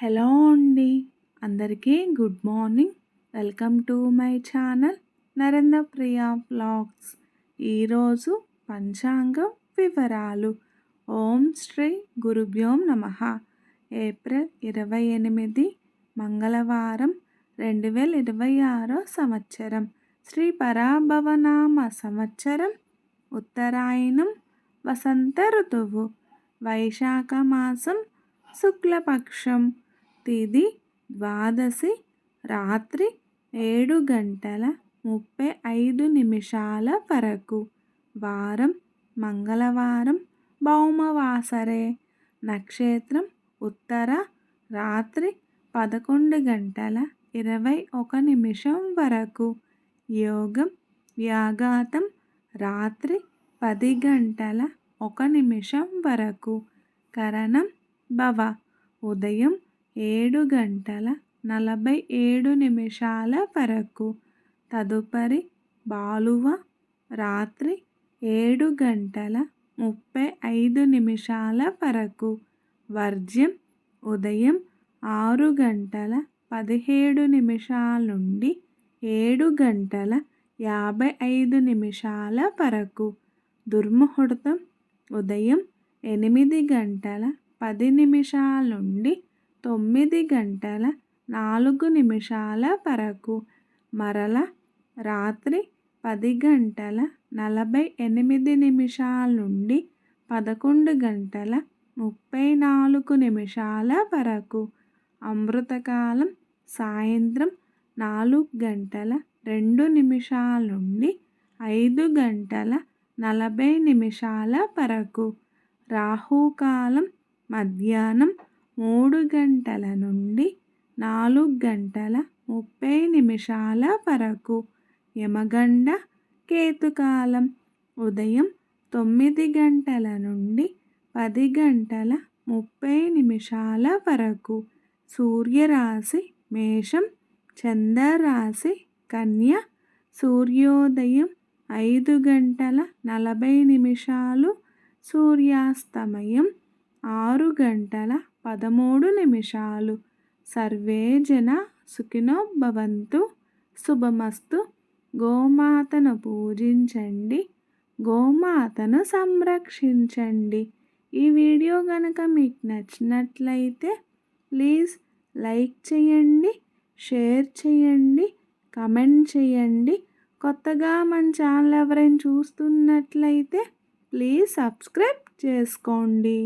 Hello అండి, అందరికీ good morning. Welcome to my channel Narendra Priya vlogs. ఈరోజు పంచాంగం వివరాలు. ఓం శ్రీ గురుభ్యోం నమః. ఏప్రిల్ 28 మంగళవారం 2026 సంవత్సరం. శ్రీ పరాభవనామ సంవత్సరం. ఉత్తరాయణం, వసంత ఋతువు, వైశాఖ మాసం, శుక్లపక్షం. తిథి ద్వాదశి, రాత్రి 7:35 వరకు. వారం మంగళవారం, భౌమవాసరే. నక్షత్రం ఉత్తర, రాత్రి 11:21 వరకు. యోగం వ్యాఘాతం, రాత్రి 10:01 వరకు. కరణం భవ, ఉదయం 7:47 వరకు. తదుపరి బాలువ, రాత్రి 7:35 వరకు. వర్జ్యం ఉదయం 6:17 నుండి 7:55 వరకు. దుర్ముహూర్తం ఉదయం 8:10 నుండి 9:04 వరకు. మరల రాత్రి 10:48 నుండి 11:34 వరకు. అమృతకాలం సాయంత్రం 4:02 నుండి 5:40 వరకు. రాహుకాలం మధ్యాహ్నం 3 నుండి 4:30 వరకు. యమగండ కేతుకాలం ఉదయం 9 నుండి 10:30 వరకు. సూర్యరాశి మేషం, చంద్రరాశి కన్య. సూర్యోదయం 5:40, సూర్యాస్తమయం 6:13. సర్వే జన సుఖినో భవంతు. శుభమస్తు. గోమాతను పూజించండి, గోమాతను సంరక్షించండి. ఈ వీడియో కనుక మీకు నచ్చినట్లయితే ప్లీజ్ లైక్ చేయండి, షేర్ చేయండి, కమెంట్ చేయండి. కొత్తగా మన ఛానల్ ఎవరైనా చూస్తున్నట్లయితే ప్లీజ్ సబ్స్క్రైబ్ చేసుకోండి.